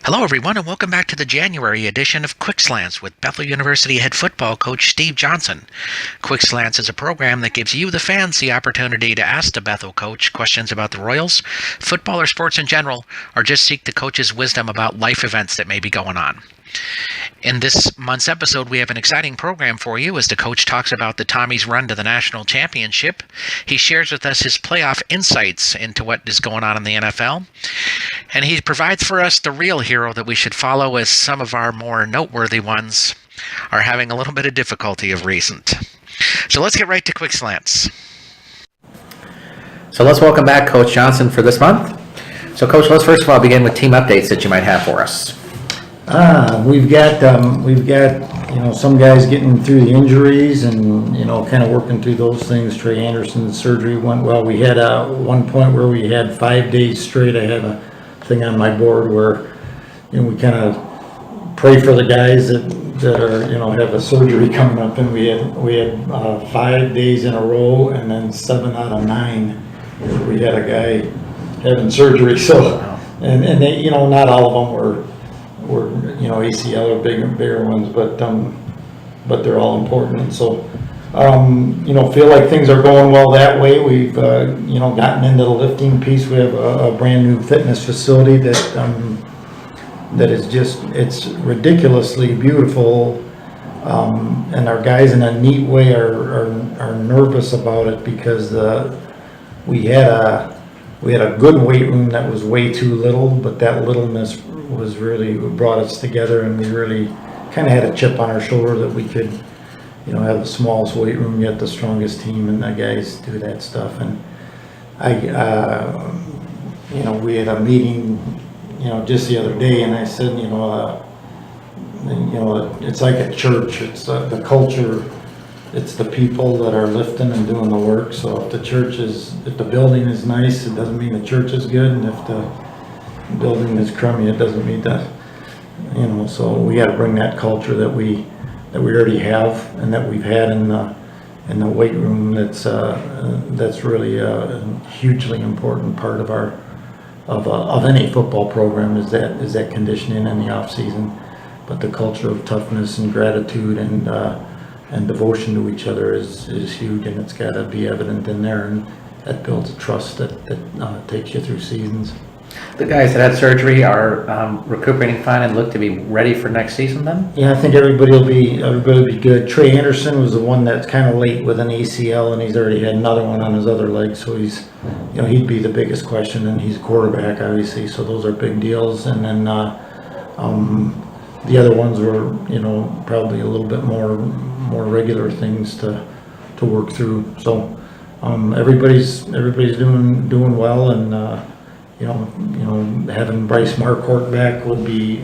Hello, everyone, and welcome back to the January edition of Quick Slants with Bethel University head football coach Steve Johnson. Quick Slants is a program that gives you, the fans, the opportunity to ask the Bethel coach questions about the Royals, football, or sports in general, or just seek the coach's wisdom about life events that may be going on. In this month's episode, we have an exciting program for you as the coach talks about the Tommies' run to the national championship. He shares with us his playoff insights into what is going on in the NFL. And he provides for us the real hero that we should follow, as some of our more noteworthy ones are having a little bit of difficulty of recent. So let's get right to Quick Slants. So let's welcome back Coach Johnson for this month. So Coach, let's first of all begin with team updates that you might have for us. We've got some guys getting through the injuries and kind of working through those things. Trey Anderson's surgery went well. We had one point where we had 5 days straight. I had a thing on my board where we kind of pray for the guys that are have a surgery coming up, and we had 5 days in a row, and then 7 out of 9 we had a guy having surgery. So and they not all of them were ACL or bigger ones, but they're all important. And so feel like things are going well that way. We've gotten into the lifting piece. We have a brand new fitness facility that is it's ridiculously beautiful, and our guys in a neat way are nervous about it because we had a good weight room that was way too little, but that littleness was really what brought us together, and we really kind of had a chip on our shoulder that we could have the smallest weight room yet the strongest team, and the guys do that stuff. And we had a meeting just the other day, and I said it's like a church. It's the culture, it's the people that are lifting and doing the work. So if the building is nice, it doesn't mean the church is good, and if the building is crummy, it doesn't mean that, so we got to bring that culture that we already have and that we've had in the weight room. That's really a hugely important part of any football program is that conditioning in the off season. But the culture of toughness and gratitude and devotion to each other is huge, and it's got to be evident in there, and that builds a trust that takes you through seasons. The guys that had surgery are recuperating fine and look to be ready for next season then? Yeah, I think everybody will be good. Trey Anderson was the one that's kind of late with an ACL, and he's already had another one on his other leg, so he'd be the biggest question, and he's a quarterback, obviously, so those are big deals. And then the other ones were, probably a little bit more regular things to work through. So everybody's doing well, and having Bryce Marquardt back would be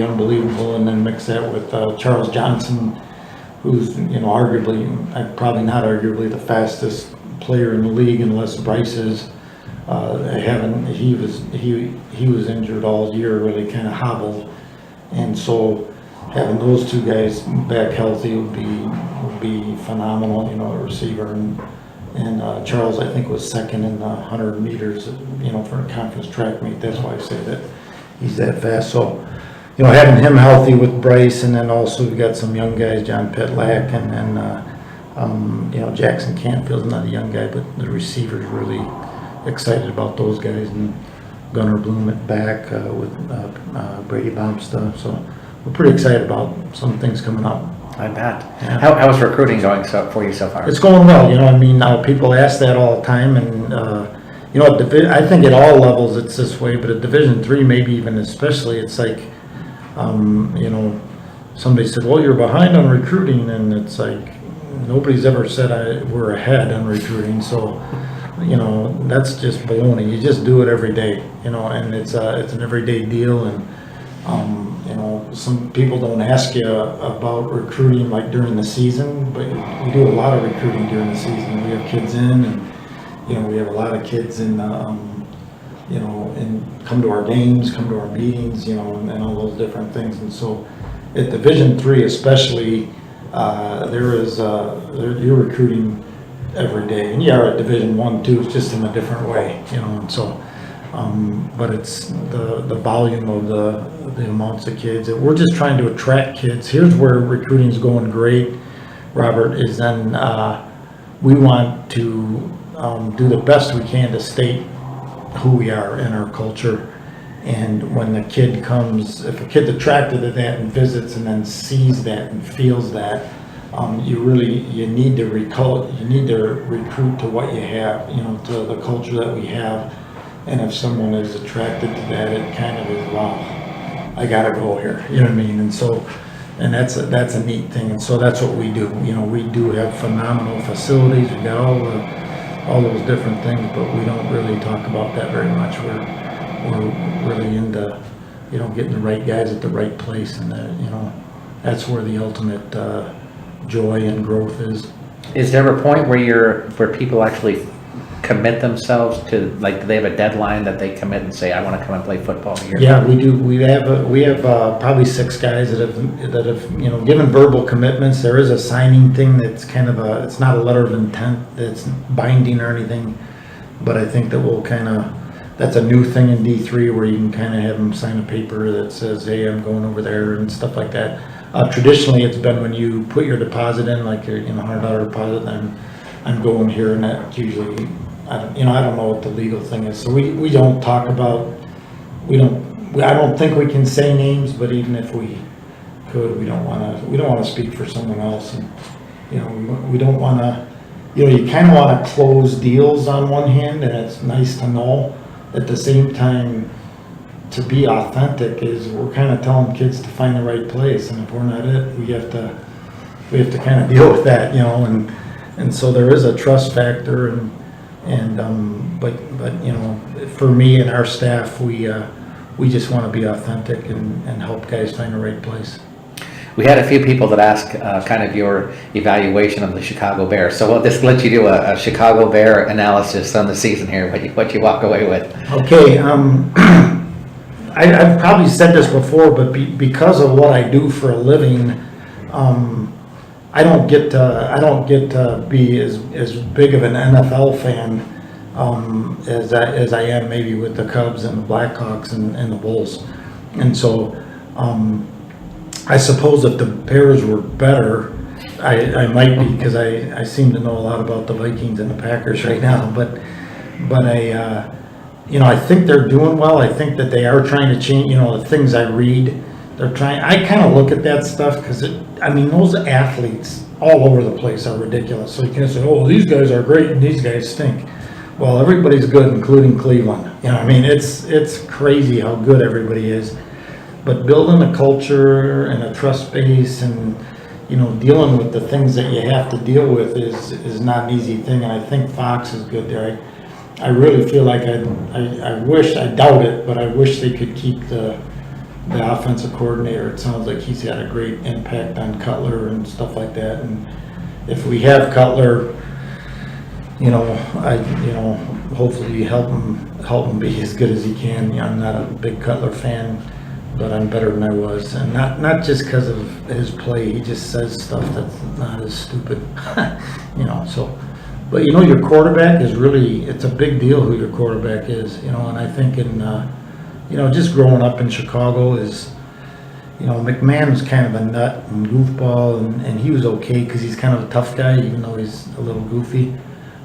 unbelievable, and then mix that with Charles Johnson, who's probably not arguably the fastest player in the league unless Bryce is. He was injured all year, really kind of hobbled, and so having those two guys back healthy would be phenomenal. A receiver and Charles, I think, was second in the 100 meters, for a conference track meet. That's why I say that he's that fast. So, having him healthy with Bryce, and then also we got some young guys, John Petlack, and then Jackson Cantfield's not a young guy, but the receivers really excited about those guys, and Gunnar Bloom at back with Brady Baumsta. So we're pretty excited about some things coming up. I bet. Yeah. How's recruiting going for you so far? It's going well. People ask that all the time, and I think at all levels it's this way, but at Division III, maybe even especially, it's like, somebody said, well, you're behind on recruiting, and it's like nobody's ever said we're ahead on recruiting. So, that's just baloney. You just do it every day, and it's an everyday deal, and some people don't ask you about recruiting like during the season, but we do a lot of recruiting during the season. We have kids in, and we have a lot of kids in, and come to our games, come to our meetings, and all those different things. And so, at Division III especially, you're recruiting every day, and at Division I too. It's just in a different way, And so, But it's the volume of the amounts of kids. We're just trying to attract kids. Here's where recruiting is going great, Robert, is then we want to do the best we can to state who we are in our culture. And when the kid comes, if a kid's attracted to that and visits and then sees that and feels that, you need to recruit to what you have, to the culture that we have. And if someone is attracted to that, it kind of is, wow, I gotta go here, you know what I mean? And so, and that's a neat thing. And so that's what we do. We do have phenomenal facilities. We got all those different things, but we don't really talk about that very much. We're really into, getting the right guys at the right place, and that's where the ultimate joy and growth is. Is there a point where people actually commit themselves to, like, do they have a deadline that they commit and say, I want to come and play football here? Yeah, we do. We have probably 6 guys that have given verbal commitments. There is a signing thing that's kind of it's not a letter of intent that's binding or anything, but I think that that's a new thing in D3 where you can kind of have them sign a paper that says, hey, I'm going over there and stuff like that. Traditionally, it's been when you put your deposit in, like your $100 deposit, and I'm going here, and that usually, I don't know what the legal thing is. So we don't talk about, I don't think we can say names, but even if we could, we don't want to speak for someone else, and we don't want to, you kind of want to close deals on one hand, and it's nice to know. At the same time, to be authentic is we're kind of telling kids to find the right place, and if we're not it, we have to kind of deal with that, and so there is a trust factor, but for me and our staff, we just want to be authentic and help guys find the right place. We had a few people that asked kind of your evaluation of the Chicago Bears. So we'll just let you do a Chicago Bear analysis on the season here, what you walk away with. Okay, I've probably said this before, but because of what I do for a living, I don't get to be as big of an NFL fan as I am maybe with the Cubs and the Blackhawks and the Bulls, and so. I suppose if the Bears were better, I might be, because I seem to know a lot about the Vikings and the Packers right now. But I think they're doing well. I think that they are trying to change. The things I read, they're trying. I kind of look at that stuff because those athletes all over the place are ridiculous. So you can't say, oh, these guys are great and these guys stink. Well, everybody's good, including Cleveland. It's crazy how good everybody is. But building a culture and a trust base and, dealing with the things that you have to deal with is not an easy thing. And I think Fox is good there. I really feel like I doubt it, but I wish they could keep the offensive coordinator. It sounds like he's had a great impact on Cutler and stuff like that. And if we have Cutler, hopefully help him be as good as he can. I'm not a big Cutler fan, but I'm better than I was, and not just because of his play. He just says stuff that's not as stupid, So, but your quarterback is it's a big deal who your quarterback is, And I think just growing up in Chicago is, McMahon was kind of a nut and goofball, and he was okay because he's kind of a tough guy, even though he's a little goofy.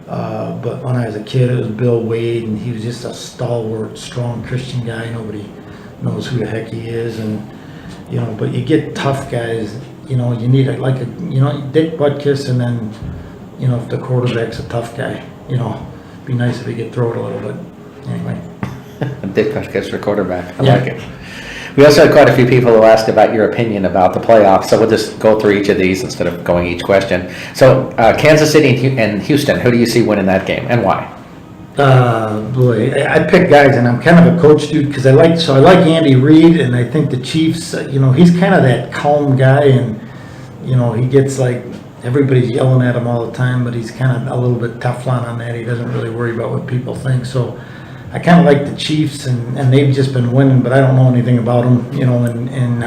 But when I was a kid, it was Bill Wade, and he was just a stalwart, strong Christian guy. Nobody knows who the heck he is, and but you get tough guys, you need Dick Butkus, and then if the quarterback's a tough guy, be nice if he could throw it a little bit. Anyway. Dick Butkus for quarterback. I like it. We also had quite a few people who asked about your opinion about the playoffs, so we'll just go through each of these instead of going each question. So Kansas City and Houston, who do you see winning that game, and why? Boy, I pick guys, and I'm kind of a coach dude because I like Andy Reid, and I think the Chiefs, he's kind of that calm guy, and he gets like everybody's yelling at him all the time, but he's kind of a little bit Teflon on that. He doesn't really worry about what people think. So I kind of like the Chiefs, and they've just been winning, but I don't know anything about them, and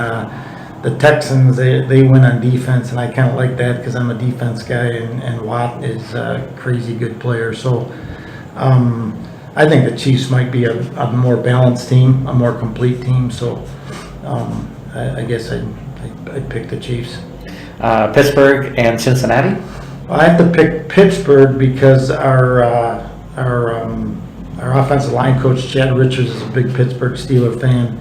the Texans, they win on defense, and I kind of like that because I'm a defense guy, and Watt is a crazy good player. So I think the Chiefs might be a more balanced team, a more complete team. So I guess I'd pick the Chiefs. Pittsburgh and Cincinnati? I have to pick Pittsburgh because our offensive line coach Chad Richards is a big Pittsburgh Steeler fan,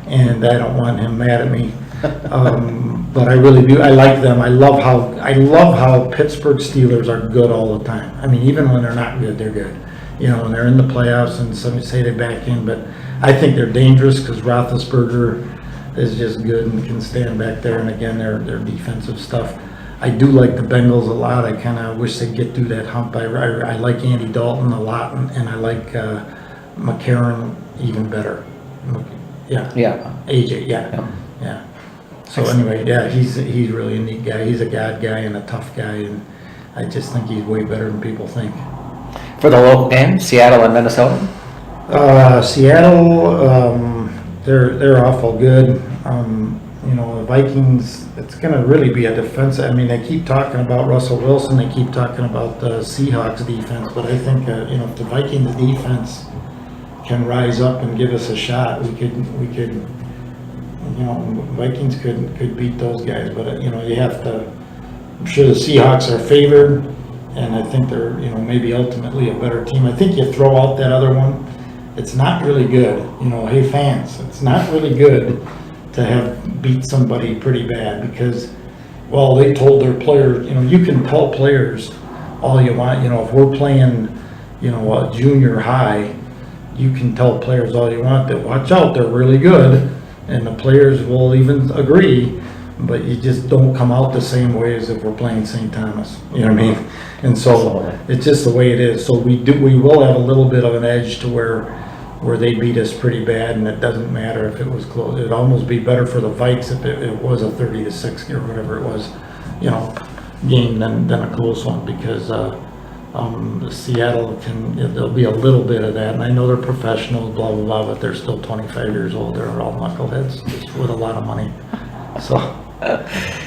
and I don't want him mad at me. But I really do. I like them. I love how Pittsburgh Steelers are good all the time. I mean, even when they're not good, they're good. You know, when they're in the playoffs, and some say they back in, but I think they're dangerous because Roethlisberger is just good and can stand back there. And again, their defensive stuff. I do like the Bengals a lot. I kind of wish they'd get through that hump. I like Andy Dalton a lot, and I like McCarron even better. Yeah. AJ. Yeah. So anyway, yeah, he's really a neat guy. He's a God guy and a tough guy, and I just think he's way better than people think. For the local game, Seattle and Minnesota? Seattle, they're awful good. You know, the Vikings, it's going to really be a defense. I mean, they keep talking about Russell Wilson. They keep talking about the Seahawks defense. But I think, you know, if the Vikings defense can rise up and give us a shot, we could, you know, Vikings could beat those guys. But, you know, you have to, I'm sure the Seahawks are favored. And I think they're, you know, maybe ultimately a better team. I think you throw out that other one, it's not really good. You know, hey, fans, it's not really good to have beat somebody pretty bad because, well, they told their players, you know, you can tell players all you want. You know, if we're playing, you know, a junior high, you can tell players all you want that watch out, they're really good. And the players will even agree, but you just don't come out the same way as if we're playing St. Thomas. You know what I mean? And so it's just the way it is. So we will have a little bit of an edge to where they beat us pretty bad, and it doesn't matter if it was close. It'd almost be better for the Vikes if it was a 30-6 or whatever it was, you know, game than a close one because Seattle there'll be a little bit of that. And I know they're professionals, blah, blah, blah, but they're still 25 years old. They're all knuckleheads just with a lot of money. So.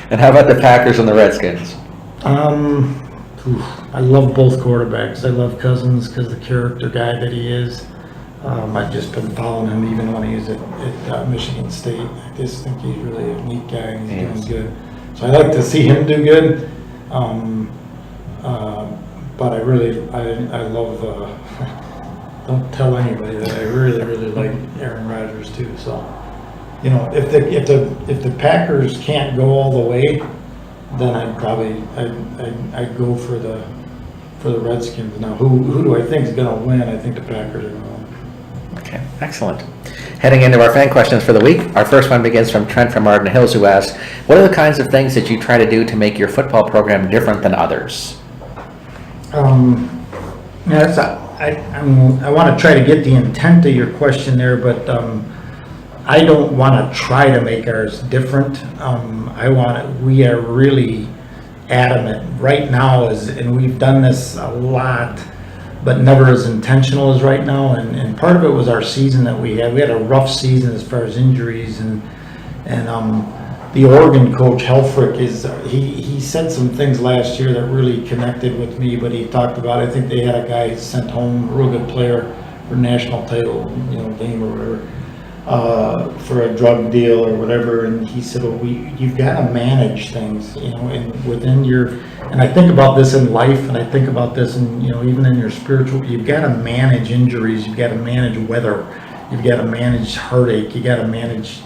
And how about the Packers and the Redskins? I love both quarterbacks. I love Cousins because the character guy that he is. I've just been following him even when he was at Michigan State. I just think he's really a neat guy and he's doing good. So I like to see him do good. But I love, don't tell anybody that I really, really like Aaron Rodgers too. So, you know, if the Packers can't go all the way, then I'd go for the Redskins. Now, who do I think is going to win? I think the Packers are going to win. Okay, excellent. Heading into our fan questions for the week, our first one begins from Trent from Arden Hills, who asks, what are the kinds of things that you try to do to make your football program different than others? I want to try to get the intent of your question there, but I don't want to try to make ours different. We are really adamant right now, and we've done this a lot, but never as intentional as right now. And part of it was our season that we had. We had a rough season as far as injuries, and the Oregon coach Helfrich he said some things last year that really connected with me. But he talked about, I think they had a guy sent home, a real good player for national title, game or whatever, for a drug deal or whatever. And he said, well, you've got to manage things, and within your. And I think about this in life, and I think about this in, even in your spiritual. You've got to manage injuries. You've got to manage weather. You've got to manage heartache. You got to manage,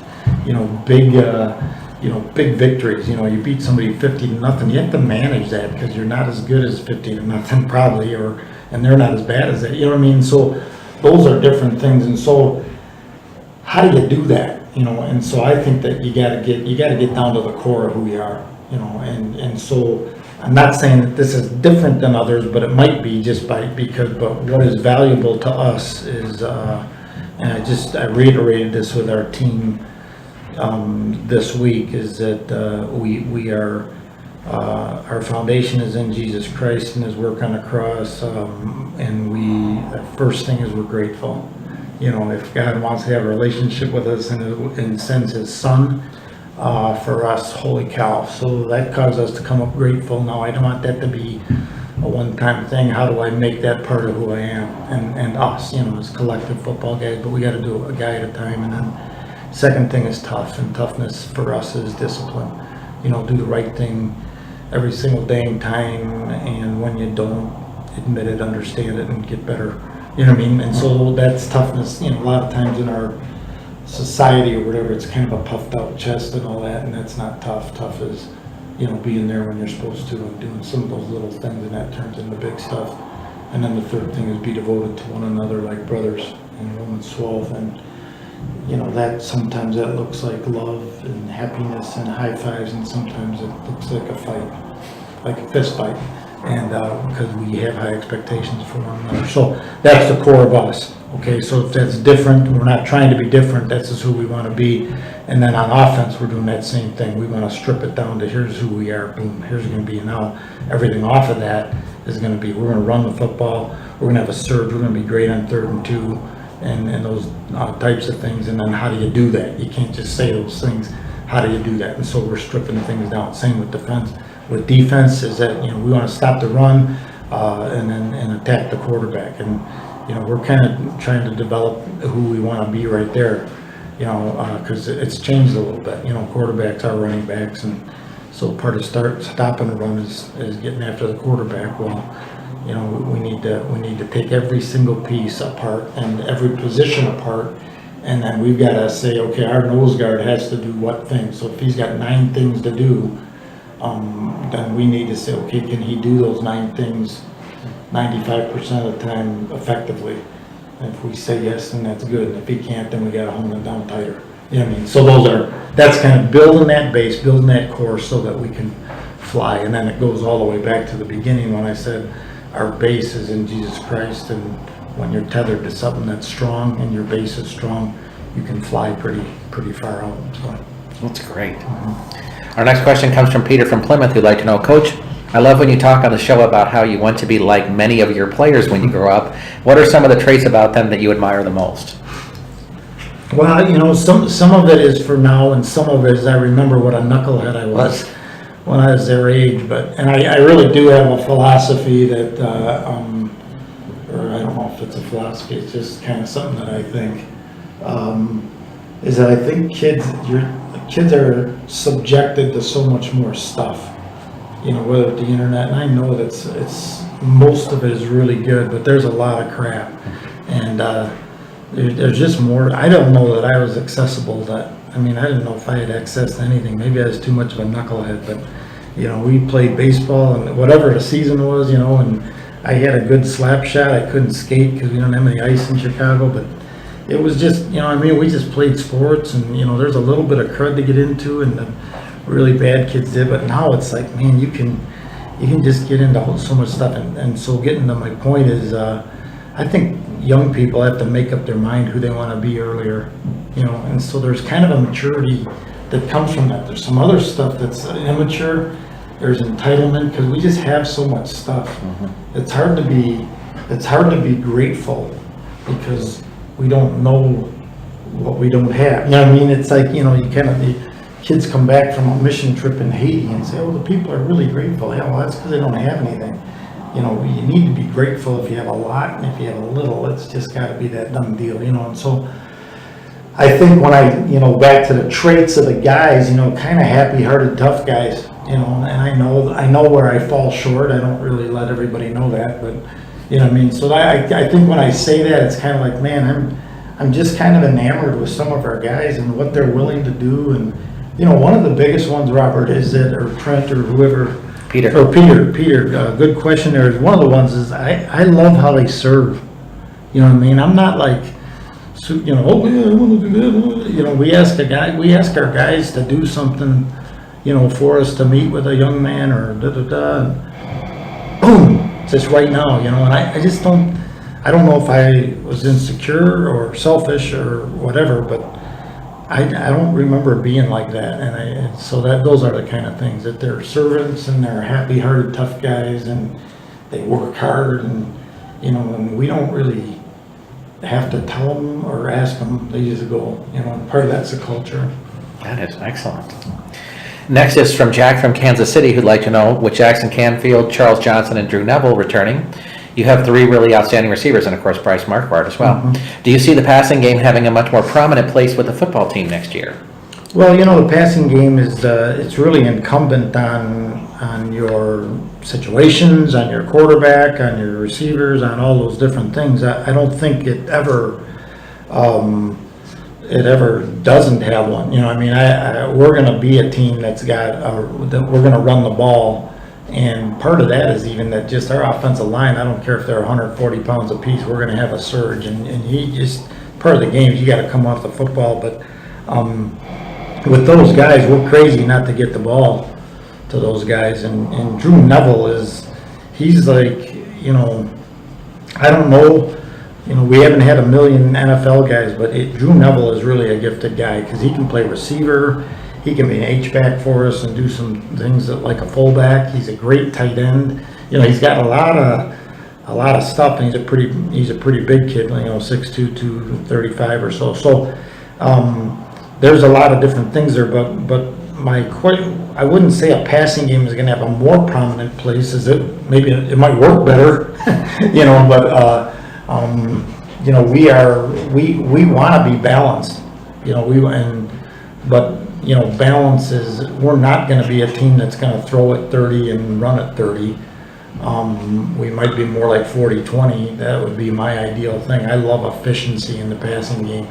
big victories. You beat somebody 50-0. You have to manage that because you're not as good as 50-0 probably, and they're not as bad as that. You know what I mean? So those are different things. And so how do you do that? And so I think that you got to get down to the core of who you are. And so I'm not saying that this is different than others, but it might be but what is valuable to us is, and I reiterated this with our team this week, is that we are our foundation is in Jesus Christ and His work on the cross, and the first thing is we're grateful. If God wants to have a relationship with us and sends His Son for us, holy cow! So that caused us to come up grateful. Now I don't want that to be a one-time thing. How do I make that part of who I am and us, as collective football guys, but we got to do a guy at a time. And then second thing is tough, and toughness for us is discipline. Do the right thing every single day and time, and when you don't, admit it, understand it, and get better. You know what I mean? And so that's toughness. A lot of times in our society or whatever, it's kind of a puffed out chest and all that, and that's not tough. Tough is, being there when you're supposed to and doing some of those little things, and that turns into big stuff. And then the third thing is be devoted to one another like brothers in Romans 12. And, that sometimes that looks like love and happiness and high fives, and sometimes it looks like a fight, like a fist fight. And because we have high expectations for one another. So that's the core of us. Okay, so if that's different, we're not trying to be different, that's just who we want to be. And then on offense, we're doing that same thing. We want to strip it down to here's who we are, boom, here's going to be. Now everything off of that is going to be, we're going to run the football, we're going to have a surge, we're going to be great on 3rd and 2, and those types of things. And then how do you do that? You can't just say those things. How do you do that? And so we're stripping things down. Same with defense. With defense is that, we want to stop the run and attack the quarterback. And, we're kind of trying to develop who we want to be right there, because it's changed a little bit. Quarterbacks are running backs, and so part of stopping the run is getting after the quarterback. Well, we need to take every single piece apart and every position apart, and then we've got to say, okay, our nose guard has to do what thing. So if he's got 9 things to do, then we need to say, okay, can he do those 9 things 95% of the time effectively? And if we say yes, then that's good. And if he can't, then we got to hone it down tighter. So that's kind of building that base, building that core so that we can fly. And then it goes all the way back to the beginning when I said our base is in Jesus Christ. And when you're tethered to something that's strong and your base is strong, you can fly pretty far out. So that's great. Our next question comes from Peter from Plymouth, who'd like to know, Coach, I love when you talk on the show about how you want to be like many of your players when you grow up. What are some of the traits about them that you admire the most? Well, some of it is for now, and some of it is I remember what a knucklehead I was when I was their age. And I really do have a philosophy that, or I don't know if it's a philosophy, it's just kind of something that I think, is that I think kids are subjected to so much more stuff, whether it's the internet, and I know that it's most of it is really good, but there's a lot of crap, and there's just more. I don't know that I was accessible. I didn't know if I had access to anything. Maybe I was too much of a knucklehead, but we played baseball and whatever the season was, and I had a good slap shot. I couldn't skate because we don't have any ice in Chicago, but it was just, we just played sports, and, there's a little bit of crud to get into, and the really bad kids did, but now it's like, man, you can just get into so much stuff, and so getting to my point is, I think young people have to make up their mind who they want to be earlier, and so there's kind of a maturity that comes from that. There's some other stuff that's immature, there's entitlement, because we just have so much stuff. Mm-hmm. It's hard to be grateful because we don't know what we don't have. It's like, the kids come back from a mission trip in Haiti and say, oh, the people are really grateful. Yeah, well, that's because they don't have anything. You need to be grateful if you have a lot, and if you have a little, it's just got to be that done deal, and so I think when I, back to the traits of the guys, kind of happy-hearted, tough guys, and I know where I fall short. I don't really let everybody know that, but So I think when I say that, it's kind of like, man, I'm just kind of enamored with some of our guys and what they're willing to do. And, one of the biggest ones, Robert, is that, or Trent or whoever. Peter, good question there. One of the ones is I love how they serve. I'm not like, oh, yeah, I want to do that. We ask our guys to do something, for us to meet with a young man or da-da-da. Boom. Just right now, and I just don't know if I was insecure or selfish or whatever, but I don't remember being like that, and so those are the kind of things, that they're servants and they're happy-hearted, tough guys, and they work hard, and and we don't really have to tell them or ask them; they just go. Part of that's the culture. That is excellent. Next is from Jack from Kansas City, who'd like to know, with Jackson Canfield, Charles Johnson, and Drew Neville returning, you have 3 really outstanding receivers, and of course Bryce Marquardt as well. Do you see the passing game having a much more prominent place with the football team next year? Well, the passing game is, it's really incumbent on your situations, on your quarterback, on your receivers, on all those different things. I don't think it ever doesn't have one. We're going to be a team that we're going to run the ball. And part of that is even that just our offensive line, I don't care if they're 140 pounds apiece, we're going to have a surge. And part of the game is you got to come off the football. But with those guys, we're crazy not to get the ball to those guys. And Drew Neville he's like, I don't know, we haven't had a million NFL guys, but Drew Neville is really a gifted guy because he can play receiver. He can be an H-back for us and do some things like a fullback. He's a great tight end. He's got a lot of stuff, and he's a pretty big kid. 6'2", 235 or so. So there's a lot of different things there. But I wouldn't say a passing game is going to have a more prominent place. Maybe it might work better, But we want to be balanced. Balance is, we're not going to be a team that's going to throw it 30 and run it 30. We might be more like 40-20. That would be my ideal thing. I love efficiency in the passing game.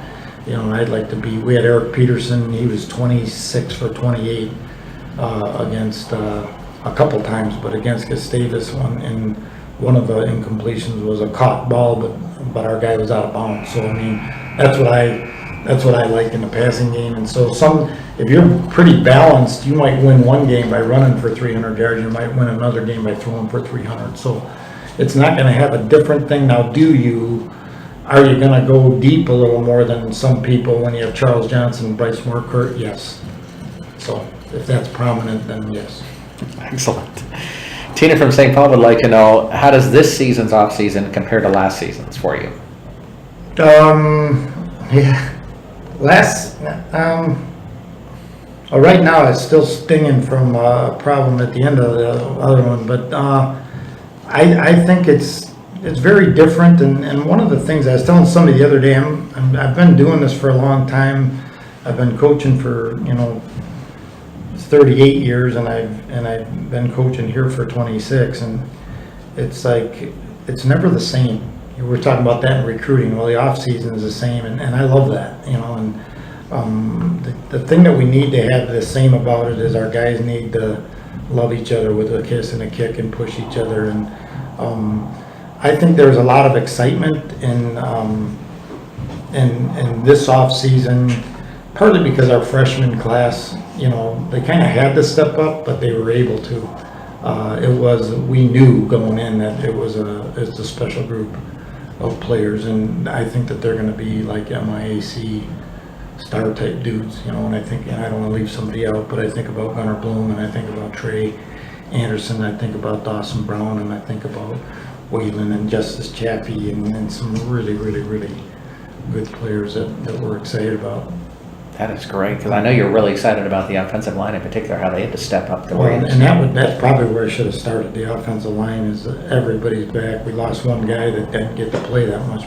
I'd like to be, we had Eric Peterson, he was 26 for 28 against, a couple times, but against Gustavus one of the incompletions was a caught ball, but our guy was out of bounds. So, that's what I like in the passing game. And so if you're pretty balanced, you might win one game by running for 300 yards. You might win another game by throwing for 300. So it's not going to have a different thing. Now, are you going to go deep a little more than some people when you have Charles Johnson, Bryce Marquardt? Yes. So if that's prominent, then yes. Excellent. Tina from St. Paul would like to know, how does this season's off-season compare to last season's for you? Yeah. Right now it's still stinging from a problem at the end of the other one, but I think it's very different. And one of the things I was telling somebody the other day, I've been doing this for a long time. I've been coaching for 38 years, and I've been coaching here for 26, and it's like it's never the same. We're talking about that in recruiting. Well, the off season is the same, and I love that, And the thing that we need to have the same about it is our guys need to love each other with a kiss and a kick and push each other. And I think there's a lot of excitement in this off season, partly because our freshman class, they kind of had to step up, but they were able to. We knew going in that it's a special group of players, and I think that they're going to be like MIAC star type dudes, and I don't want to leave somebody out, but I think about Gunnar Bloom, and I think about Trey Anderson, I think about Dawson Brown, and I think about Whalen and Justice Chappie, and some really, really, really good players that we're excited about. That is great, because I know you're really excited about the offensive line in particular, how they had to step up the way. That's probably where I should have started. The offensive line is everybody's back. We lost one guy that didn't get to play that much,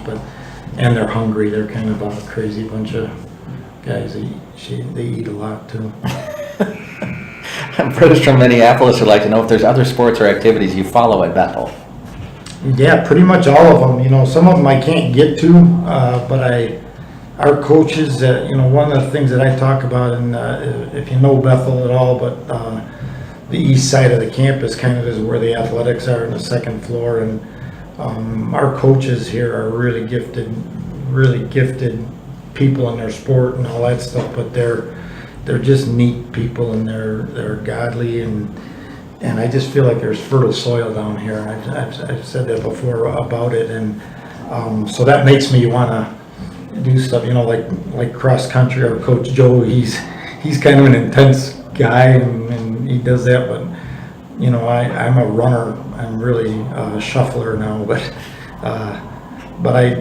and they're hungry. They're kind of a crazy bunch of guys. They eat a lot too. Bruce from Minneapolis would like to know if there's other sports or activities you follow at Bethel. Yeah, pretty much all of them. Some of them I can't get to, but our coaches, one of the things that I talk about, and if you know Bethel at all, but the east side of the campus kind of is where the athletics are on the second floor, and our coaches here are really gifted people in their sport and all that stuff, but they're just neat people, and they're godly, and I just feel like there's fertile soil down here. I've said that before about it, and so that makes me want to do stuff, like cross country. Our coach Joe, he's kind of an intense guy, and he does that. But I'm a runner. I'm really a shuffler now. But I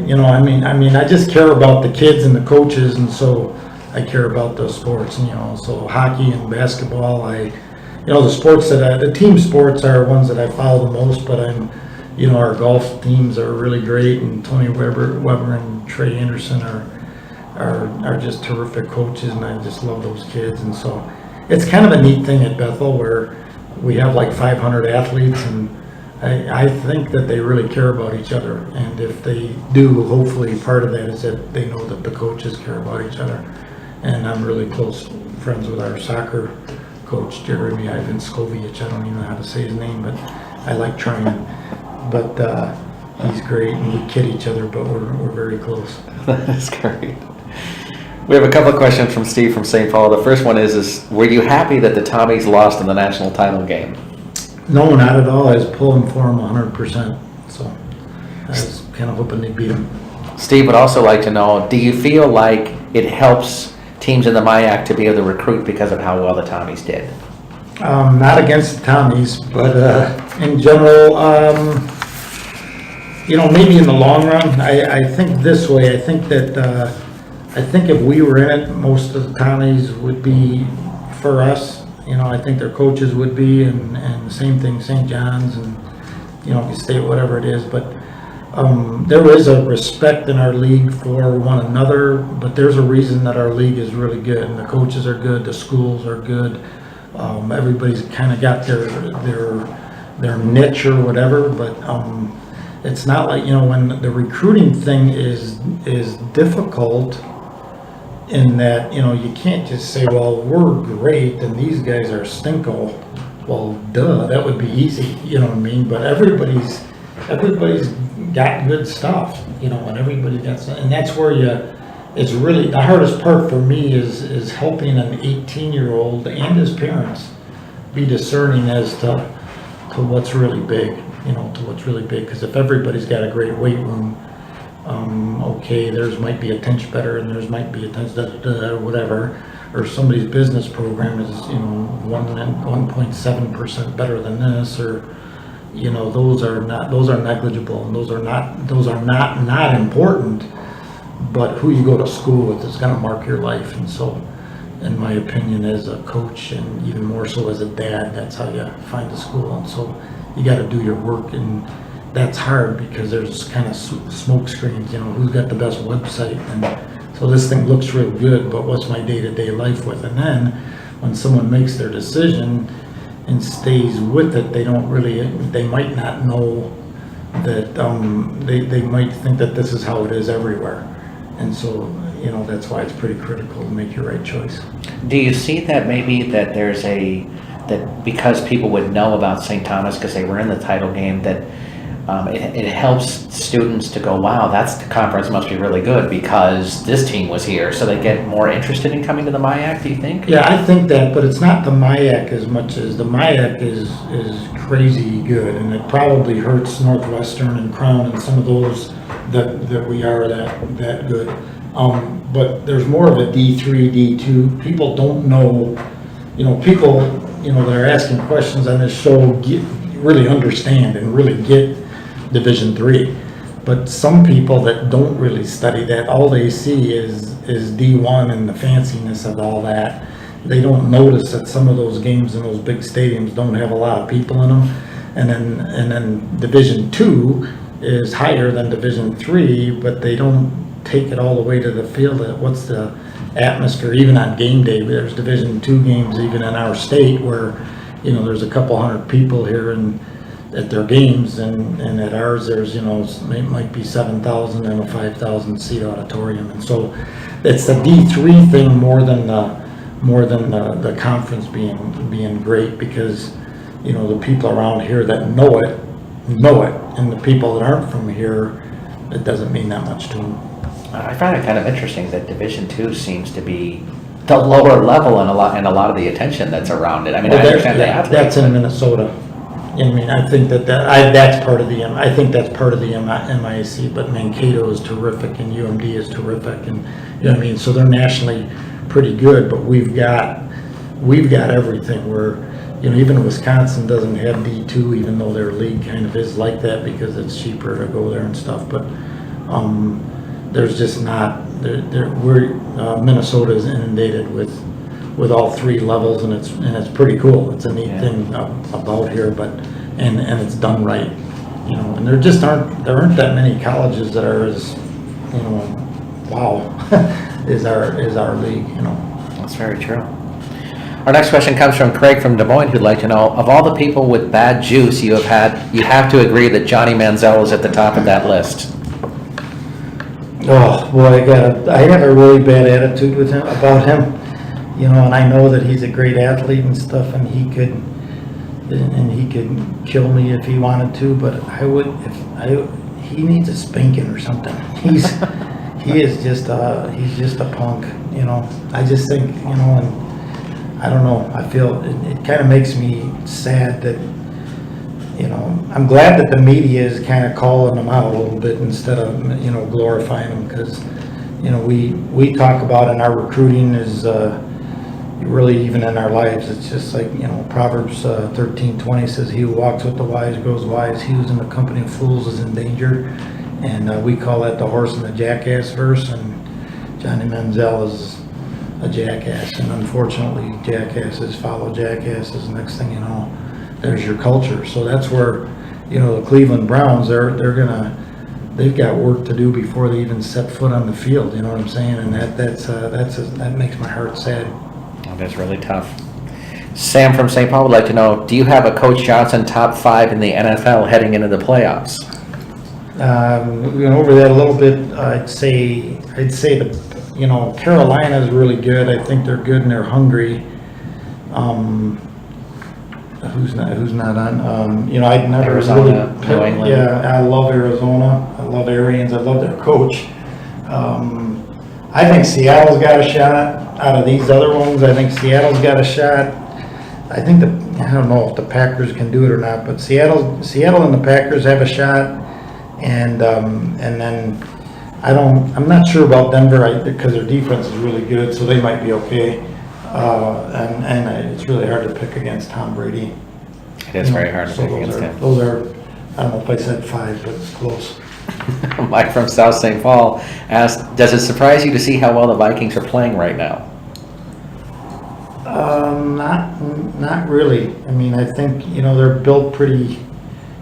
just care about the kids and the coaches, and so I care about those sports, so hockey and basketball, the sports the team sports are ones that I follow the most, but our golf teams are really great, and Tony Weber and Trey Anderson are just terrific coaches, and I just love those kids. And so it's kind of a neat thing at Bethel where we have like 500 athletes, and I think that they really care about each other. And if they do, hopefully part of that is that they know that the coaches care about each other. And I'm really close friends with our soccer coach, Jeremy Ivanskovich. I don't even know how to say his name, but I like trying. But he's great, and we kid each other, but we're very close. That's great. We have a couple of questions from Steve from St. Paul. The first one is were you happy that the Tommies lost in the national title game? No, not at all. I was pulling for them 100%. So I was kind of hoping they beat them. Steve would also like to know, do you feel like it helps teams in the MIAC to be able to recruit because of how well the Tommies did? Not against the Tommies, but in general, maybe in the long run, I think this way. I think that I think if we were in it, most of the Tommies would be for us. I think their coaches would be, and the same thing, St. John's and State, whatever it is. But there is a respect in our league for one another. But there's a reason that our league is really good, and the coaches are good, the schools are good. Everybody's kind of got their niche or whatever, but it's not like when the recruiting thing is difficult in that you can't just say, well, we're great and these guys are stinko. Well, duh, that would be easy, you know what I mean? But everybody's got good stuff, and everybody got, and that's where it's really the hardest part for me is helping an 18-year-old and his parents be discerning as to what's really big, to what's really big. Because if everybody's got a great weight room, okay, theirs might be a tinge better and theirs might be a tinge or whatever, or somebody's business program is 1.7% better than this, or those are negligible, and those are not important. But who you go to school with is going to mark your life. And so, in my opinion, as a coach, and even more so as a dad, that's how you find a school. And so you got to do your work, and that's hard because there's kind of smoke screens, who's got the best website. And so this thing looks real good, but what's my day-to-day life with? And then when someone makes their decision and stays with it, they might not know that they might think that this is how it is everywhere. And so, that's why it's pretty critical to make your right choice. Do you see that maybe that there's that because people would know about St. Thomas because they were in the title game, that it helps students to go, wow, the conference must be really good because this team was here, so they get more interested in coming to the MIAC, do you think? Yeah, I think that, but it's not the MIAC as much as the MIAC is crazy good, and it probably hurts Northwestern and Crown and some of those that we are that good. But there's more of a D3, D2. People don't know, people, that are asking questions on this show really understand and really get Division 3. But some people that don't really study that, all they see is D1 and the fanciness of all that. They don't notice that some of those games in those big stadiums don't have a lot of people in them. And then Division 2 is higher than Division 3, but they don't take it all the way to the field. What's the atmosphere, even on game day? There's Division 2 games even in our state where, there's a couple hundred people here and at their games, and at ours there's, it might be 7,000 in a 5,000 seat auditorium. And so it's the D3 thing more than the conference being great, because, the people around here that know it, and the people that aren't from here, it doesn't mean that much to them. I find it kind of interesting that Division 2 seems to be the lower level in a lot of the attention that's around it. I mean, I understand the athletes. That's in Minnesota. I mean, I think that's part of the MIAC, but Mankato is terrific and UMD is terrific, and what I mean. So they're nationally pretty good, but we've got everything where, even Wisconsin doesn't have D2, even though their league kind of is like that because it's cheaper to go there and stuff. But there's just not Minnesota is inundated with all three levels, and it's pretty cool. It's a neat thing about here, and it's done right, and there aren't that many colleges that are as, wow, is our league, That's very true. Our next question comes from Craig from Des Moines, who'd like to know, of all the people with bad juice you have to agree that Johnny Manziel is at the top of that list. Oh boy, I have a really bad attitude about him, and I know that he's a great athlete and stuff, and he could kill me if he wanted to, but he needs a spanking or something. He's just a punk, I just think, and I don't know, I feel it kind of makes me sad that, I'm glad that the media is kind of calling them out a little bit instead of, glorifying them, because, we talk about in our recruiting is, really even in our lives, it's just like, Proverbs 13:20 says, he who walks with the wise grows wise, he who's in the company of fools is in danger, and we call that the horse and the jackass verse, and Johnny Manziel is a jackass, and unfortunately jackasses follow jackasses. Next thing you know, there's your culture. So that's where, the Cleveland Browns, they've got work to do before they even set foot on the field, you know what I'm saying? And that makes my heart sad. Oh, that's really tough. Sam from St. Paul would like to know, do you have a Coach Johnson top 5 in the NFL heading into the playoffs? We went over that a little bit. I'd say the Carolina's really good. I think they're good and they're hungry. Who's not on? I'd never Arizona, really. New England. Yeah, I love Arizona. I love Arians. I love their coach. I think Seattle's got a shot. Out of these other ones, I think Seattle's got a shot. I think I don't know if the Packers can do it or not, but Seattle and the Packers have a shot, and then I'm not sure about Denver because their defense is really good, so they might be okay. And it's really hard to pick against Tom Brady. It is very hard to pick against him. Those are, I don't know if I said 5, but it's close. Mike from South St. Paul asked, does it surprise you to see how well the Vikings are playing right now? Not really. I mean, I think, they're built pretty,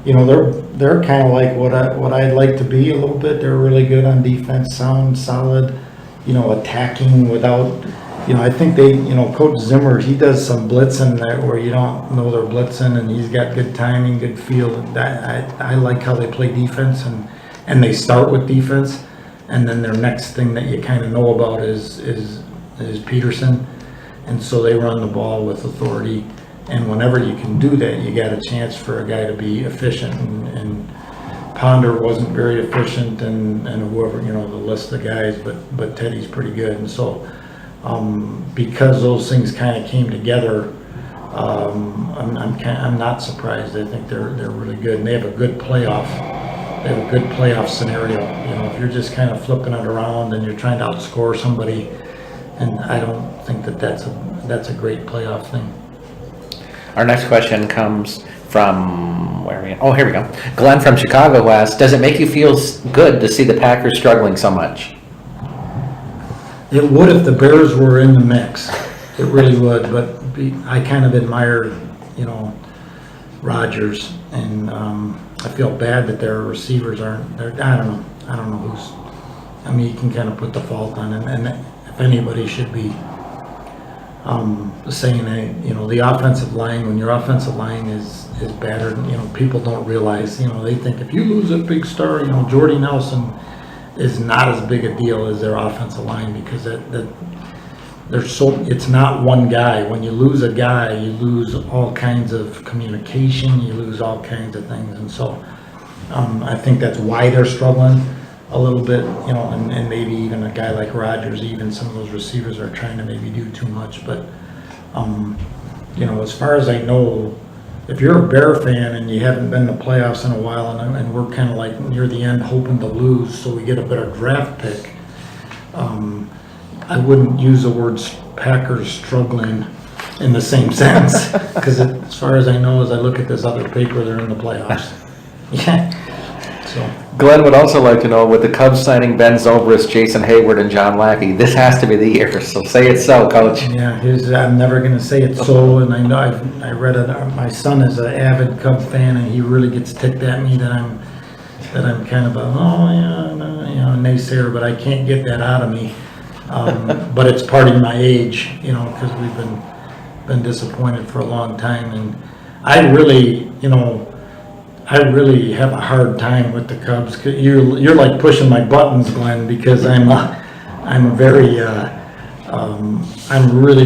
they're kind of like what I'd like to be a little bit. They're really good on defense, sound, solid, attacking without, I think they, Coach Zimmer, he does some blitzing there where you don't know they're blitzing, and he's got good timing, good feel. I like how they play defense, and they start with defense, and then their next thing that you kind of know about is Peterson, and so they run the ball with authority, and whenever you can do that, you got a chance for a guy to be efficient, and Ponder wasn't very efficient, and whoever, the list of guys, but Teddy's pretty good, and so because those things kind of came together, I'm not surprised. I think they're really good, and they have a good playoff. They have a good playoff scenario. If you're just kind of flipping it around and you're trying to outscore somebody, and I don't think that's a great playoff thing. Our next question comes from, where are we at? Oh, here we go. Glenn from Chicago who asks, does it make you feel good to see the Packers struggling so much? It would if the Bears were in the mix. It really would, but I kind of admire, Rodgers, and I feel bad that their receivers aren't. I don't know who's. I mean, you can kind of put the fault on it, and if anybody should be saying, the offensive line. When your offensive line is battered, people don't realize. They think if you lose a big star, Jordy Nelson is not as big a deal as their offensive line, because it's not one guy. When you lose a guy, you lose all kinds of communication, you lose all kinds of things, and so I think that's why they're struggling a little bit, and maybe even a guy like Rodgers, even some of those receivers are trying to maybe do too much, but as far as I know, if you're a Bear fan and you haven't been to playoffs in a while, and we're kind of like near the end hoping to lose so we get a better draft pick, I wouldn't use the words Packers struggling in the same sense, because as far as I know, as I look at this other paper, they're in the playoffs. Yeah. So, Glenn would also like to know, with the Cubs signing Ben Zobrist, Jason Hayward, and John Lackey, this has to be the year. So say it so, Coach. yeah, I'm never gonna say it so, and I know I read it, my son is an avid Cub fan, and he really gets ticked at me that I'm kind of a, oh, yeah, no, naysayer, but I can't get that out of me. But it's part of my age, because we've been disappointed for a long time, and I really have a hard time with the Cubs. 'Cause you're like pushing my buttons, Glenn, because I'm really,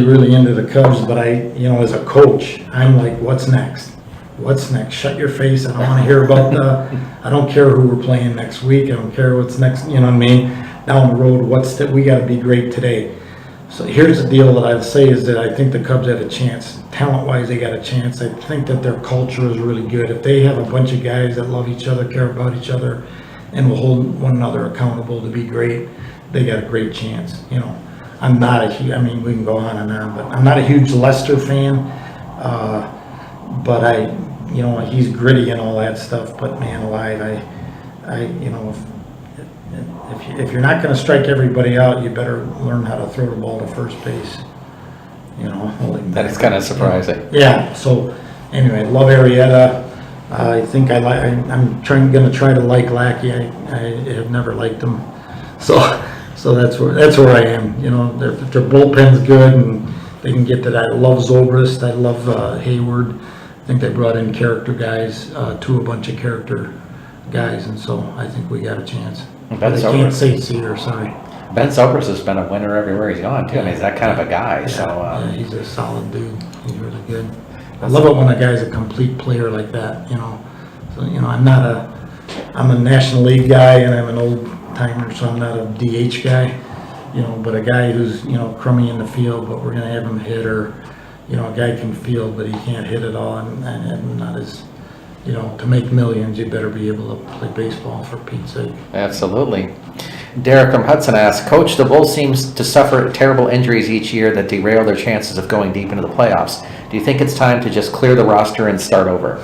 really into the Cubs, but as a coach, I'm like, what's next? What's next? Shut your face. I don't want to hear about I don't care who we're playing next week. I don't care what's next, you know what I mean? Down the road, we got to be great today. So here's the deal that I'll say is that I think the Cubs have a chance. Talent-wise, they got a chance. I think that their culture is really good. If they have a bunch of guys that love each other, care about each other, and will hold one another accountable to be great, they got a great chance. I'm not a huge, we can go on and on, but I'm not a huge Lester fan. But he's gritty and all that stuff, but man alive, if you're not going to strike everybody out, you better learn how to throw the ball to first base. That is kind of surprising. Yeah. So anyway, love Arrieta. I think I'm going to try to like Lackey. I have never liked him. So that's where I am. Their bullpen's good and they can get to that. I love Zobrist. I love Hayward. I think they brought in character guys, a bunch of character guys, and so I think we got a chance. But I can't say Cedar, sorry. Ben Zobrist has been a winner everywhere he's gone, too. He's that kind of a guy. Yeah, he's a solid dude. He's really good. I love it when a guy's a complete player like that, So, I'm a National League guy and I'm an old timer, so I'm not a DH guy, but a guy who's, crummy in the field, but we're going to have him hit, or, a guy can field, but he can't hit at all, and not as, to make millions, you better be able to play baseball, for Pete's sake. Absolutely. Derek from Hudson asks, Coach, the Bulls seems to suffer terrible injuries each year that derail their chances of going deep into the playoffs. Do you think it's time to just clear the roster and start over?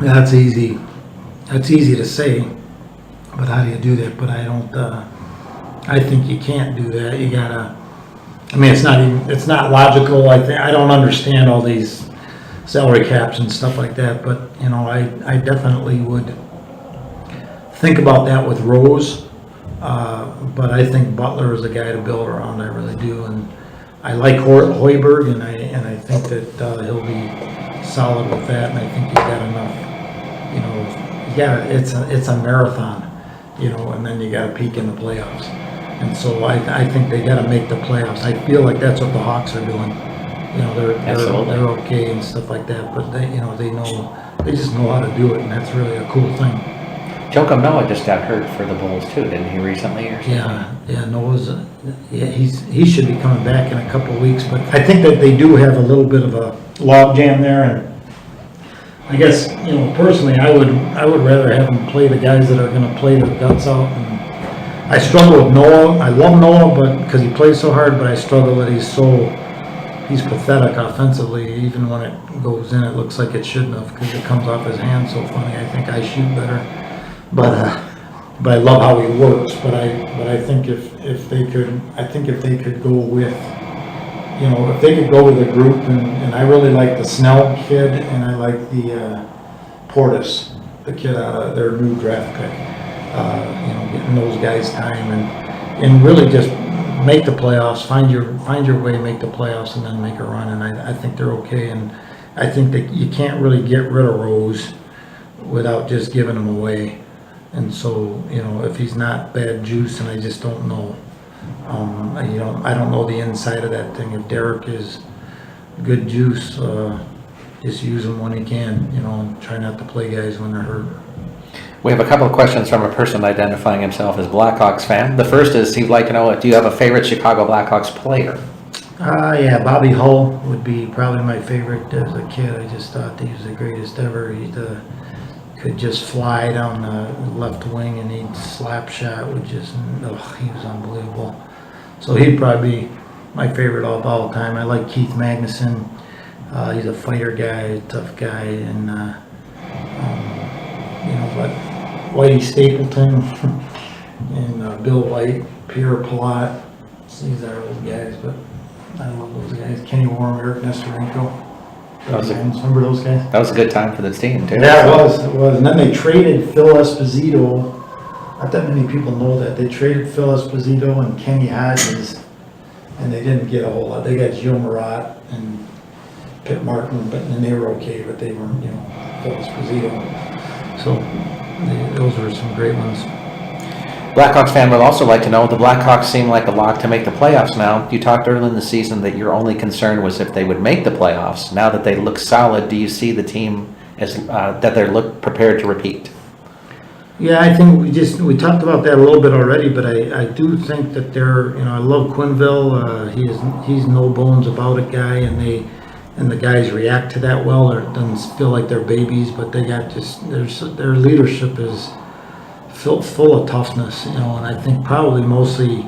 That's easy. That's easy to say, but how do you do that? But I think you can't do that. You gotta, it's not logical. I don't understand all these salary caps and stuff like that, but, I definitely would think about that with Rose, but I think Butler is a guy to build around. I really do, and I like Hoiberg, and I think that he'll be solid with that, and I think he's got enough. It's a marathon, and then you got to peak in the playoffs, and so I think they got to make the playoffs. I feel like that's what the Hawks are doing. They're okay and stuff like that, but they just know how to do it, and that's really a cool thing. Joakim Noah just got hurt for the Bulls too, didn't he, recently? Or something? Yeah. Noah's he should be coming back in a couple of weeks, but I think that they do have a little bit of a log jam there, and I guess personally, I would rather have them play the guys that are going to play their guts out. And I struggle with Noah. I love Noah, but because he plays so hard, but I struggle that he's pathetic offensively. Even when it goes in, it looks like it shouldn't have, because it comes off his hand so funny. I think I shoot better. But I love how he works. But I think if they could go with, if they could go with a group, and I really like the Snell kid, and I like the Portis, the kid out of their new draft pick. Getting those guys time and really just make the playoffs, find your way, make the playoffs, and then make a run. And I think they're okay. And I think that you can't really get rid of Rose without just giving him away. And so, if he's not bad juice, and I just don't know. I don't know the inside of that thing. If Derek is good juice, just use him when he can, and try not to play guys when they're hurt. We have a couple of questions from a person identifying himself as Blackhawks fan. The first is, he'd like to know, do you have a favorite Chicago Blackhawks player? Yeah, Bobby Hull would be probably my favorite as a kid. I just thought he was the greatest ever. He could just fly down the left wing, and he'd slap shot would just, he was unbelievable. So he'd probably be my favorite of all time. I like Keith Magnuson. He's a fighter guy, tough guy, and but Whitey Stapleton and Bill White, Pierre Palat, these are old guys, but I love those guys. Kenny Warren, Eric Nestorenko. Remember those guys? That was a good time for the team, too. Yeah, it was. And then they traded Phil Esposito. Not that many people know that. They traded Phil Esposito and Kenny Hodges, and they didn't get a whole lot. They got Gilles Marat and Pitt Martin, and they were okay, but they weren't, Phil Esposito. So those were some great ones. Blackhawks fan would also like to know, the Blackhawks seem like a lock to make the playoffs now. You talked early in the season that your only concern was if they would make the playoffs. Now that they look solid, do you see the team as that they look prepared to repeat? Yeah, I think we talked about that a little bit already, but I do think that they're, I love Quinville. He's no bones about it guy, and the guys react to that well. It doesn't feel like they're babies, but they got their leadership is full of toughness, and I think probably mostly,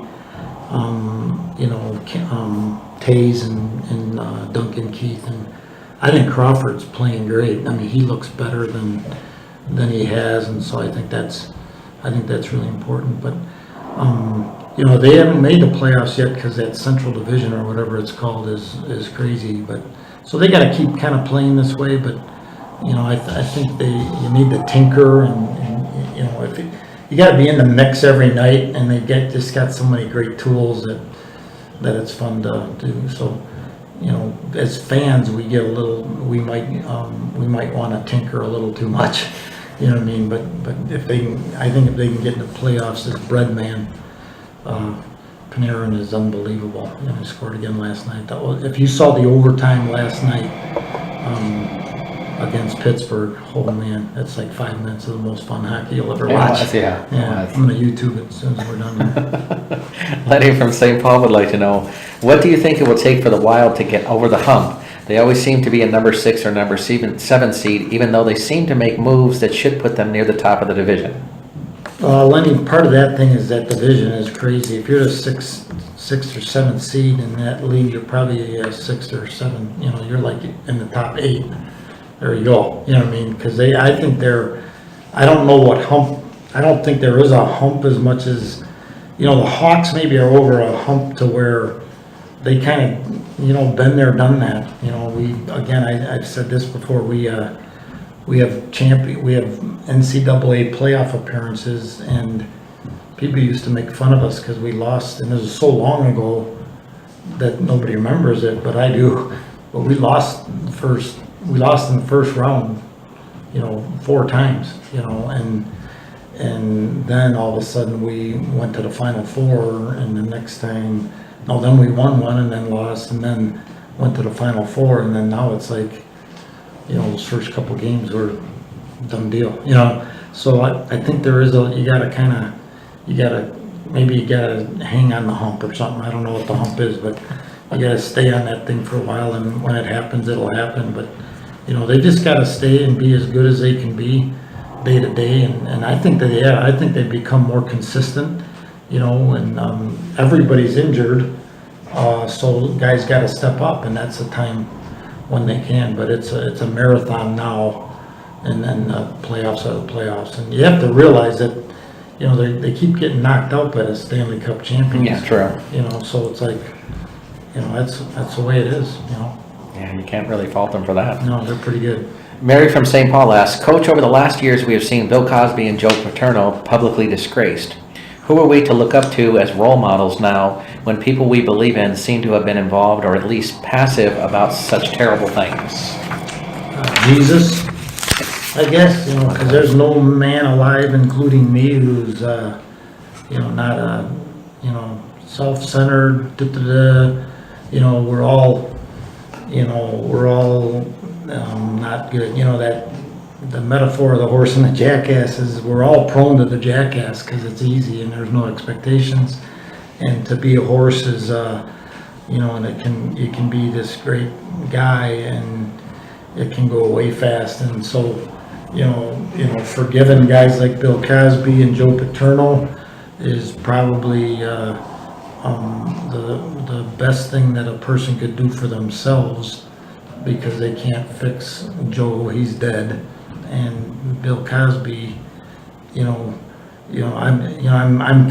Taze and Duncan Keith, and I think Crawford's playing great. I mean, he looks better than he has, and so I think that's really important. But they haven't made the playoffs yet because that Central Division or whatever it's called is crazy. But so they got to keep kind of playing this way. But I think you need to tinker and if you got to be in the mix every night, and they just got so many great tools that it's fun to do. So, as fans, we might want to tinker a little too much. You know what I mean? But if they can get in the playoffs as bread man, Panarin is unbelievable. He scored again last night. If you saw the overtime last night against Pittsburgh, oh man, that's like 5 minutes of the most fun hockey you'll ever watch. Yeah. I'm going to YouTube it as soon as we're done here. Lenny from St. Paul would like to know, what do you think it will take for the Wild to get over the hump? They always seem to be a number 6 or number 7 seed, even though they seem to make moves that should put them near the top of the division. Lenny, part of that thing is that division is crazy. If you're a sixth or seventh seed in that league, you're probably a 6th or 7th. You're like in the top 8. There you go. You know what I mean? Because I don't know what hump. I don't think there is a hump as much as, the Hawks maybe are over a hump to where they kind of, been there, done that. I've said this before. We have NCAA playoff appearances, and people used to make fun of us because we lost, and this was so long ago that nobody remembers it, but I do. But we lost in the first round, 4 times, and then all of a sudden we went to the Final Four, and the next time, then we won one and then lost, and then went to the Final Four, and then now it's like, those first couple games were done deal, So I think there is you gotta hang on the hump or something. I don't know what the hump is, but you gotta stay on that thing for a while, and when it happens, it'll happen. But they just gotta stay and be as good as they can be day to day, and I think they've become more consistent, and everybody's injured, so guys gotta step up, and that's the time when they can. But it's a marathon now, and then playoffs are the playoffs, and you have to realize that they keep getting knocked out by the Stanley Cup champions. Yeah, true. So it's like, that's the way it is. Yeah, you can't really fault them for that. No, they're pretty good. Mary from St. Paul asks, Coach, over the last years we have seen Bill Cosby and Joe Paterno publicly disgraced. Who are we to look up to as role models now when people we believe in seem to have been involved or at least passive about such terrible things? Jesus, I guess, because there's no man alive, including me, who's, not self-centered, we're all not good. That the metaphor of the horse and the jackass is we're all prone to the jackass because it's easy and there's no expectations. And to be a horse is, and it can be this great guy and it can go away fast. And so, forgiving guys like Bill Cosby and Joe Paterno is probably the best thing that a person could do for themselves, because they can't fix Joe, he's dead, and Bill Cosby, I'm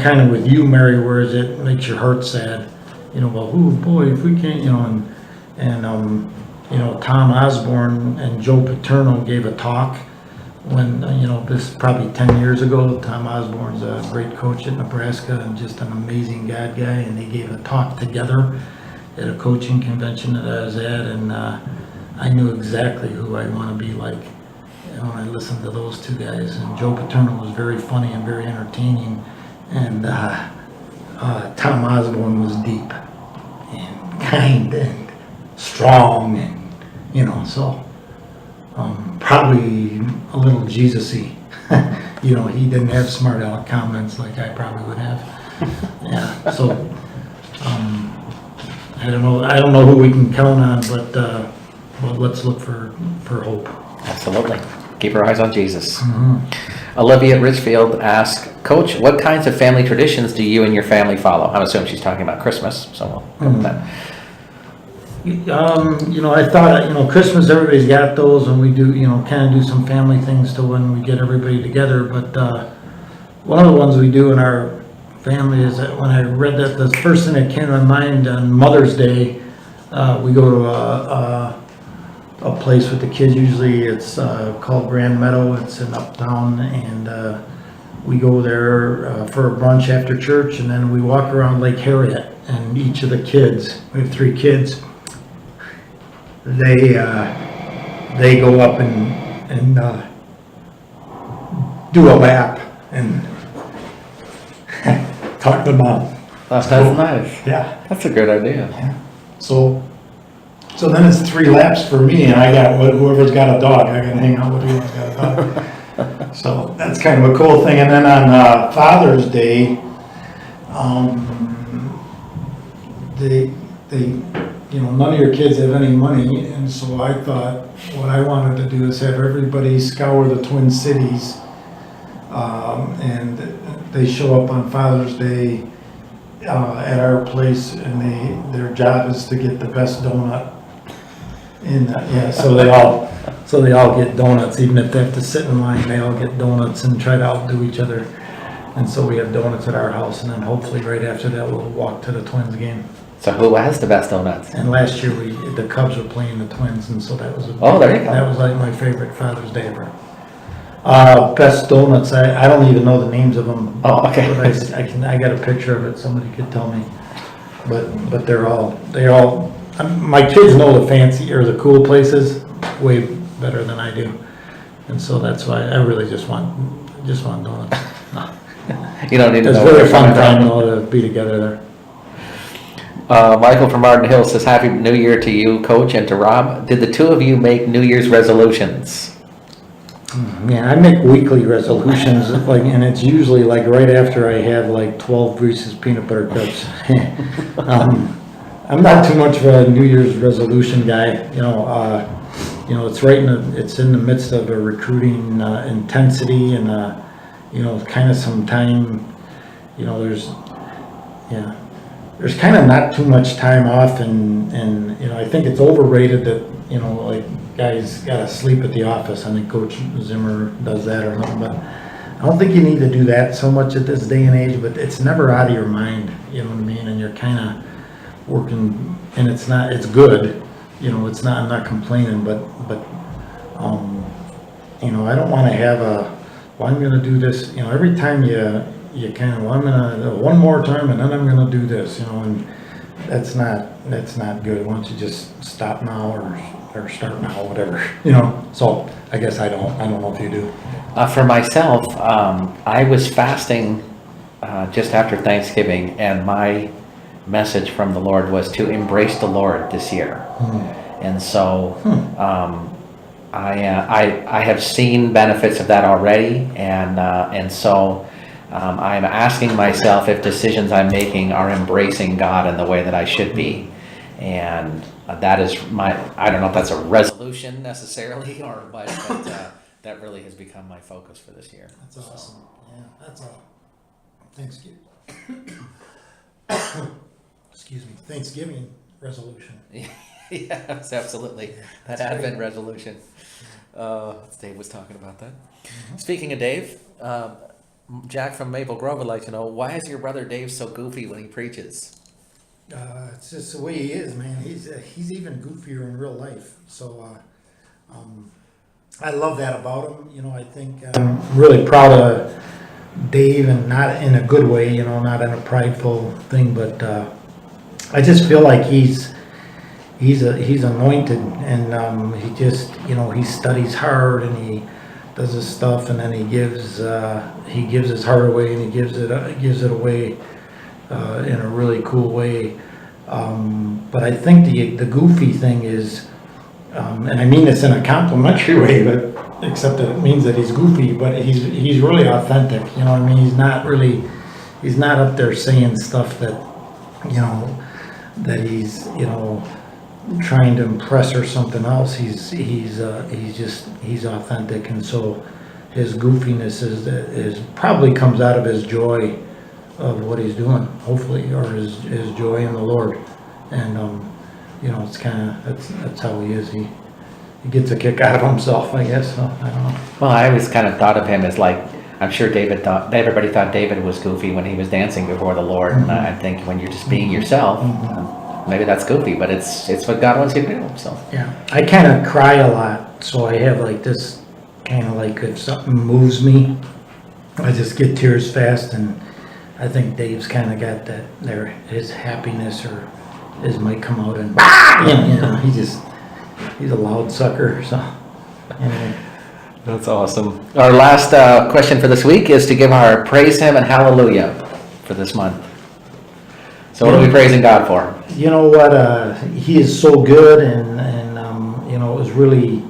kind of with you, Mary, whereas it makes your heart sad. Well, oh boy, if we can't, Tom Osborne and Joe Paterno gave a talk when, this is probably 10 years ago. Tom Osborne's a great coach at Nebraska and just an amazing God guy, and they gave a talk together at a coaching convention that I was at, and I knew exactly who I want to be like. When I listened to those two guys, and Joe Paterno was very funny and very entertaining, and Tom Osborne was deep and kind and strong, and so probably a little Jesus-y. He didn't have smart aleck comments like I probably would have. Yeah, so I don't know who we can count on, but let's look for hope. Absolutely. Keep our eyes on Jesus. Mm-hmm. Olivia Richfield asks, Coach, what kinds of family traditions do you and your family follow? I'm assuming she's talking about Christmas, so we'll go with that. I thought, Christmas, everybody's got those, and we do, kind of do some family things to when we get everybody together. But one of the ones we do in our family is that when I read that, the first thing that came to my mind on Mother's Day, we go to a place with the kids. Usually it's called Grand Meadow. It's in Uptown, and we go there for a brunch after church, and then we walk around Lake Harriet. And each of the kids, we have 3 kids, they go up and do a lap and talk to mom. That's nice. Yeah. That's a good idea. Yeah. So then it's 3 laps for me, and I got whoever's got a dog. I got to hang out with whoever's got a dog. So that's kind of a cool thing. And then on Father's Day, none of your kids have any money, and so I thought what I wanted to do is have everybody scour the Twin Cities, and they show up on Father's Day at our place, and their job is to get the best donut. So they all get donuts, even if they have to sit in line. They all get donuts and try to outdo each other. And so we have donuts at our house, and then hopefully right after that we'll walk to the Twins game. So who has the best donuts? And last year the Cubs were playing the Twins, and so that was there you go. That was like my favorite Father's Day ever. Best donuts, I don't even know the names of them. Oh, okay. But I got a picture of it. Somebody could tell me. But they're all. My kids know the fancy or the cool places way better than I do, and so that's why I really just want donuts. You don't need to know. It's really a fun time though to be together there. Michael from Arden Hill says, Happy New Year to you, Coach, and to Rob. Did the 2 of you make New Year's resolutions? Yeah, I make weekly resolutions, and it's usually right after I have 12 Reese's peanut butter cups. I'm not too much of a New Year's resolution guy. It's in the midst of a recruiting intensity, and kind of some time. There's kind of not too much time off, and I think it's overrated that guys gotta sleep at the office. I think Coach Zimmer does that or something, but I don't think you need to do that so much at this day and age. But it's never out of your mind, you know what I mean? And you're kind of working, and it's good, it's not. I'm not complaining, but I don't want to have I'm going to do this. Every time you kind of, I'm going to one more time, and then I'm going to do this. And that's not good. Why don't you just stop now or start now, whatever. So I guess I don't know if you do. For myself, I was fasting just after Thanksgiving, and my message from the Lord was to embrace the Lord this year. And so I have seen benefits of that already, and so I'm asking myself if decisions I'm making are embracing God in the way that I should be. And that is I don't know if that's a resolution necessarily, but that really has become my focus for this year. That's awesome. Yeah, that's a Thanksgiving. Thanksgiving resolution. Yes, absolutely. That Advent resolution. Dave was talking about that. Mm-hmm. Speaking of Dave, Jack from Maple Grove would like to know, why is your brother Dave so goofy when he preaches? It's just the way he is, man. He's even goofier in real life. So I love that about him. You know, I think I'm really proud of Dave, and not in a good way. You know, not in a prideful thing, but I just feel like he's anointed, and he just, you know, he studies hard and he does his stuff, and then he gives his heart away, and he gives it away in a really cool way. But I think the goofy thing is, and I mean this in a complimentary way, but except that it means that he's goofy, but he's really authentic. You know what I mean? He's not up there saying stuff that, you know, that he's, you know, trying to impress or something else. He's authentic, and so his goofiness is probably comes out of his joy of what he's doing, hopefully, or his joy in the Lord. And you know, it's kind of that's how he is. He gets a kick out of himself, I guess. So I don't know. Well, I always kind of thought of him as like, I'm sure everybody thought David was goofy when he was dancing before the Lord. Mm-hmm. And I think when you're just being yourself, maybe that's goofy, but it's what God wants you to do. So Yeah, I kind of cry a lot, so I have like this kind of like, if something moves me, I just get tears fast, and I think Dave's kind of got that there. His happiness or his might come out, and you know, he's a loud sucker. So anyway. that's awesome. Our last question for this week is to give our praise him and hallelujah for this month. So what are we praising God for? You know what? He is so good, and you know, it was really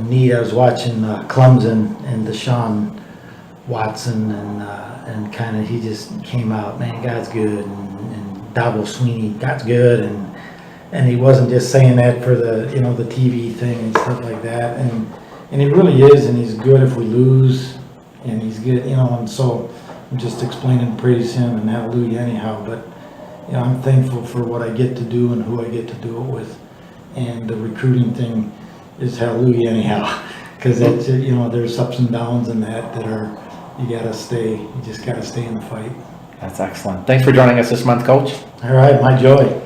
neat. I was watching Clemson and Deshaun Watson, and kind of he just came out, man, God's good, and Dabo Sweeney, God's good, and he wasn't just saying that for the, you know, the TV thing and stuff like that, and he really is, and he's good if we lose, and he's good, you know, and so I'm just explaining praise him and hallelujah anyhow, but you know, I'm thankful for what I get to do and who I get to do it with, and the recruiting thing is hallelujah anyhow, because it's, you know, there's ups and downs in that are, you just gotta stay in the fight. That's excellent. Thanks for joining us this month, Coach. All right, my joy.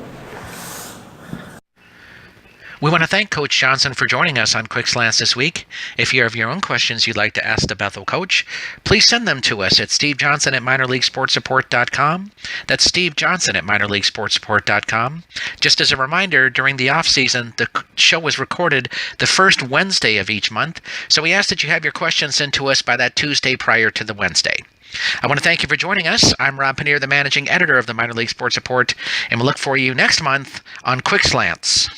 We want to thank Coach Johnson for joining us on Quick Slants this week. If you have your own questions you'd like to ask the Bethel Coach, please send them to us at stevejohnson@minorleaguesportsupport.com. That's Steve Johnson at minorleaguesportsupport.com. Just as a reminder, during the off-season, the show is recorded the first Wednesday of each month, so we ask that you have your questions sent to us by that Tuesday prior to the Wednesday. I want to thank you for joining us. I'm Rob Paneer, the managing editor of the Minor League Sports Report, and we'll look for you next month on Quick Slants.